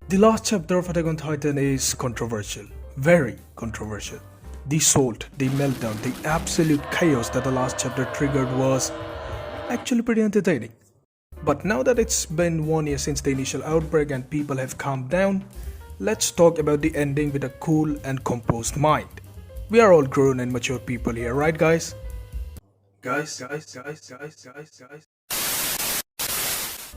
The last chapter of Attack on Titan is controversial, very controversial. The salt, the meltdown, the absolute chaos that the last chapter triggered was actually pretty entertaining. But now that it's been 1 year since the initial outbreak and people have calmed down, let's talk about the ending with a cool and composed mind. We are all grown and mature people here, right guys? Guys.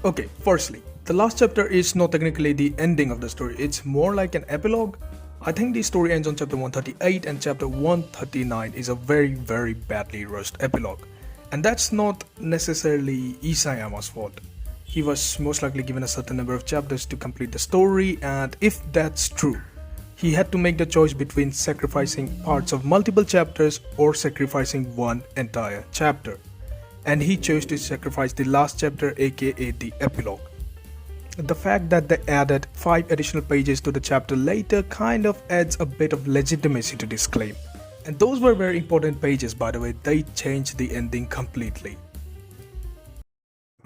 Okay, firstly, the last chapter is not technically the ending of the story, it's more like an epilogue. I think the story ends on chapter 138 and chapter 139 is a very badly rushed epilogue. And that's not necessarily Isayama's fault. He was most likely given a certain number of chapters to complete the story, and if that's true, he had to make the choice between sacrificing parts of multiple chapters or sacrificing one entire chapter. And he chose to sacrifice the last chapter, aka the epilogue. The fact that they added 5 additional pages to the chapter later kind of adds a bit of legitimacy to this claim. And those were very important pages, by the way. They changed the ending completely.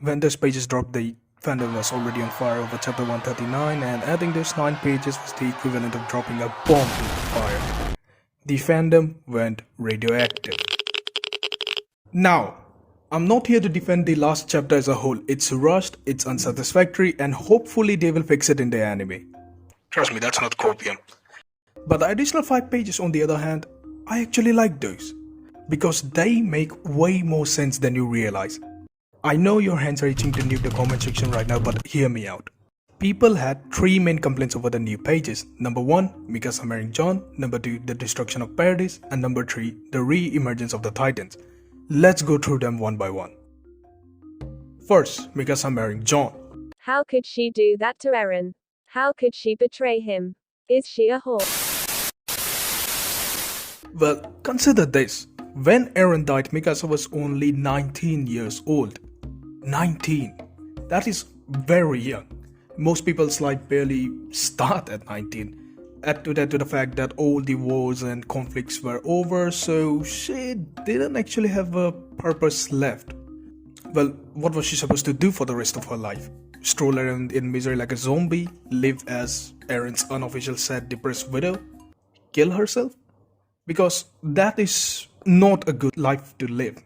When those pages dropped, the fandom was already on fire over chapter 139, and adding those 9 pages was the equivalent of dropping a bomb to the fire. The fandom went radioactive. Now, I'm not here to defend the last chapter as a whole. It's rushed, it's unsatisfactory, and hopefully they will fix it in the anime. Trust me, that's not copium. But the additional 5 pages on the other hand, I actually like those, because they make way more sense than you realize. I know your hands are itching to nuke the comment section right now, but hear me out. People had 3 main complaints over the new pages. Number 1, Mikasa marrying John. Number 2, the destruction of Paradise. And number 3, the re-emergence of the Titans. Let's go through them one by one. First, Mikasa marrying John. How could she do that to Eren? How could she betray him? Is she a whore? Well, consider this. When Eren died, Mikasa was only 19 years old. 19. That is very young. Most people's life barely start at 19. Add to that to the fact that all the wars and conflicts were over, so she didn't actually have a purpose left. Well, what was she supposed to do for the rest of her life? Stroll around in misery like a zombie? Live as Eren's unofficial sad depressed widow? Kill herself? Because that is not a good life to live.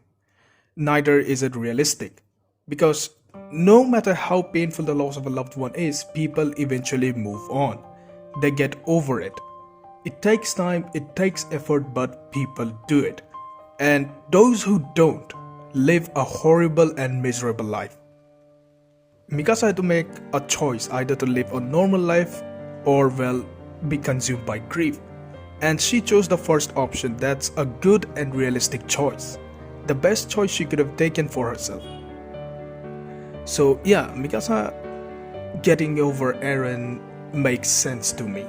Neither is it realistic. Because no matter how painful the loss of a loved one is, people eventually move on. They get over it. It takes time, it takes effort, but people do it. And those who don't live a horrible and miserable life. Mikasa had to make a choice either to live a normal life or, well, be consumed by grief. And she chose the first option. That's a good and realistic choice. The best choice she could have taken for herself. So yeah, Mikasa getting over Eren makes sense to me.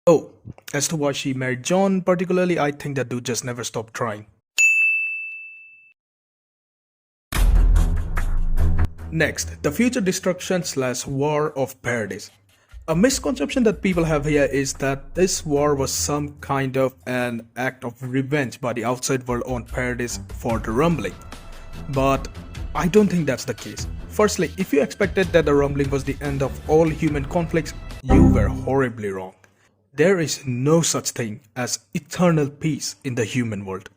Oh, as to why she married John particularly, I think that dude just never stopped trying. Next, the future destruction / war of Paradise. A misconception that people have here is that this war was some kind of an act of revenge by the outside world on Paradise for the rumbling. But I don't think that's the case. Firstly, if you expected that the rumbling was the end of all human conflicts, you were horribly wrong. There is no such thing as eternal peace in the human world.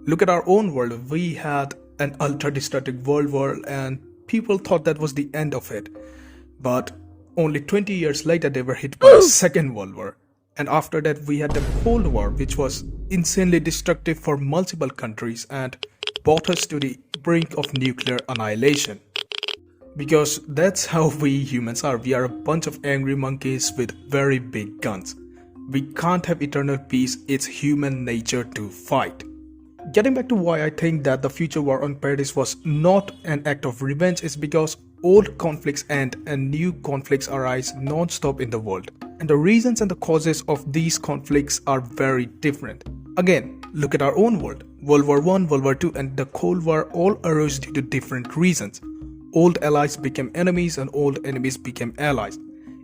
Look at our own world. We had an ultra-destructive world war and people thought that was the end of it. But only 20 years later they were hit by a second world war. And after that we had the Cold War, which was insanely destructive for multiple countries and brought us to the brink of nuclear annihilation. Because that's how we humans are. We are a bunch of angry monkeys with very big guns. We can't have eternal peace. It's human nature to fight. Getting back to why I think that the future war on Paradise was not an act of revenge is because old conflicts end and new conflicts arise non-stop in the world. And the reasons and the causes of these conflicts are very different. Again, look at our own world. World War I, World War II and the Cold War all arose due to different reasons. Old allies became enemies and old enemies became allies.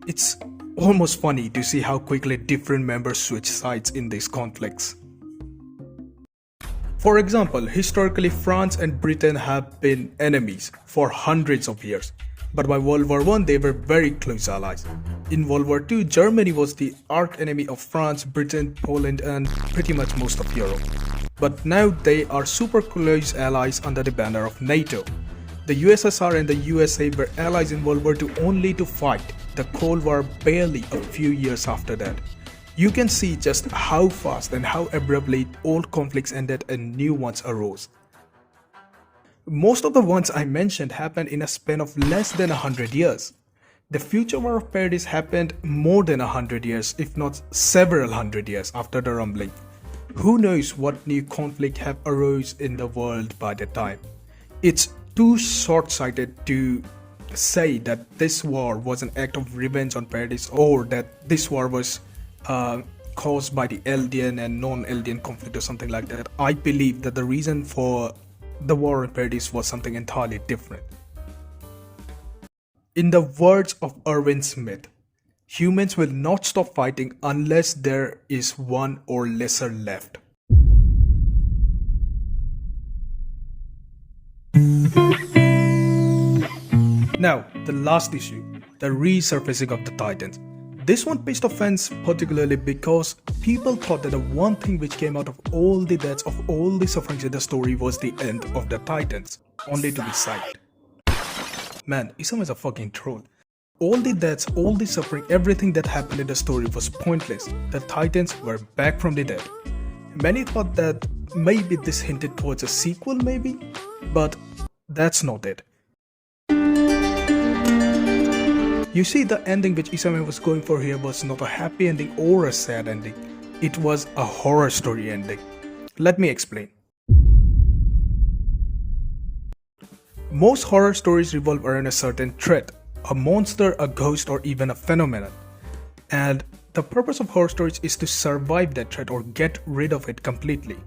It's almost funny to see how quickly different members switch sides in these conflicts. For example, historically France and Britain have been enemies for hundreds of years. But by World War I, they were very close allies. In World War II, Germany was the arch enemy of France, Britain, Poland, and pretty much most of Europe. But now they are super close allies under the banner of NATO. The USSR and the USA were allies in World War II only to fight the Cold War barely a few years after that. You can see just how fast and how abruptly old conflicts ended and new ones arose. Most of the ones I mentioned happened in a span of less than 100 years. The future war of Paradise happened more than 100 years, if not several hundred years after the rumbling. Who knows what new conflict have arose in the world by the time. It's too short-sighted to say that this war was an act of revenge on Paradise, or that this war was caused by the Eldian and non-Eldian conflict or something like that. I believe that the reason for the war in Paradise was something entirely different. In the words of Erwin Smith, humans will not stop fighting unless there is one or lesser left. Now, the last issue, the resurfacing of the Titans. This one pitched offense particularly because people thought that the one thing which came out of all the deaths of all the sufferings in the story was the end of the Titans, only to be cited. Man, Isam is a fucking troll. All the deaths, all the suffering, everything that happened in the story was pointless. The Titans were back from the dead. Many thought that maybe this hinted towards a sequel maybe, but that's not it. You see, the ending which Isame was going for here was not a happy ending or a sad ending. It was a horror story ending. Let me explain. Most horror stories revolve around a certain threat, a monster, a ghost, or even a phenomenon. And the purpose of horror stories is to survive that threat or get rid of it completely.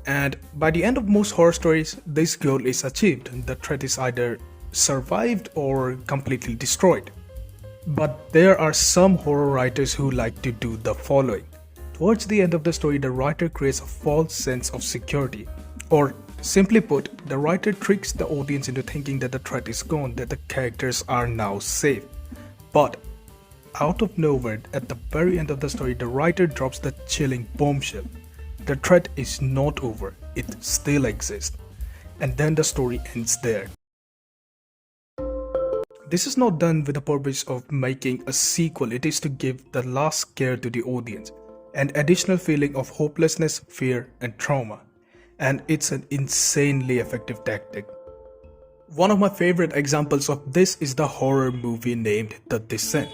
And by the end of most horror stories, this goal is achieved. The threat is either survived or completely destroyed. But there are some horror writers who like to do the following. Towards the end of the story, the writer creates a false sense of security. Or simply put, the writer tricks the audience into thinking that the threat is gone, that the characters are now safe. But out of nowhere, at the very end of the story, the writer drops the chilling bombshell. The threat is not over, it still exists. And then the story ends there. This is not done with the purpose of making a sequel, it is to give the last scare to the audience, an additional feeling of hopelessness, fear, and trauma. And it's an insanely effective tactic. One of my favorite examples of this is the horror movie named The Descent.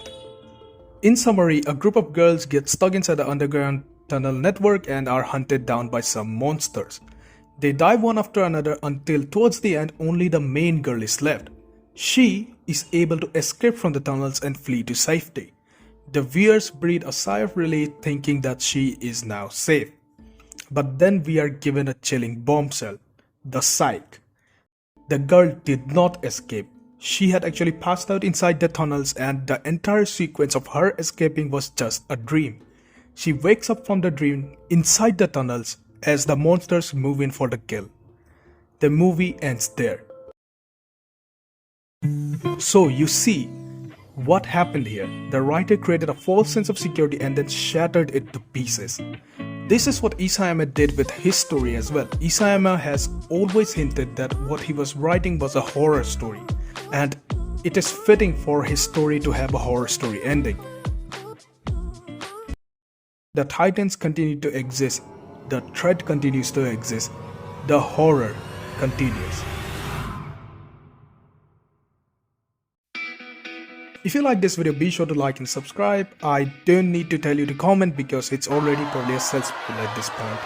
In summary, a group of girls get stuck inside the underground tunnel network and are hunted down by some monsters. They die one after another until towards the end only the main girl is left. She is able to escape from the tunnels and flee to safety. The viewers breathe a sigh of relief thinking that she is now safe. But then we are given a chilling bombshell, the psych. The girl did not escape. She had actually passed out inside the tunnels and the entire sequence of her escaping was just a dream. She wakes up from the dream inside the tunnels as the monsters move in for the kill. The movie ends there. So you see what happened here. The writer created a false sense of security and then shattered it to pieces. This is what Isayama did with his story as well. Isayama has always hinted that what he was writing was a horror story, and it is fitting for his story to have a horror story ending. The Titans continue to exist, the threat continues to exist, the horror continues. If you like this video, be sure to like and subscribe. I don't need to tell you to comment because it's already probably a self-spill at this point.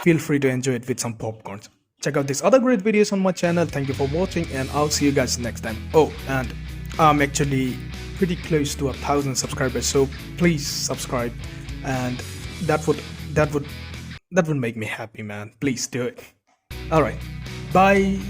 Feel free to enjoy it with some popcorns. Check out these other great videos on my channel. Thank you for watching and I'll see you guys next time. Oh, and I'm actually pretty close to 1,000 subscribers, so please subscribe, and that would make me happy, man. Please do it. Alright, bye.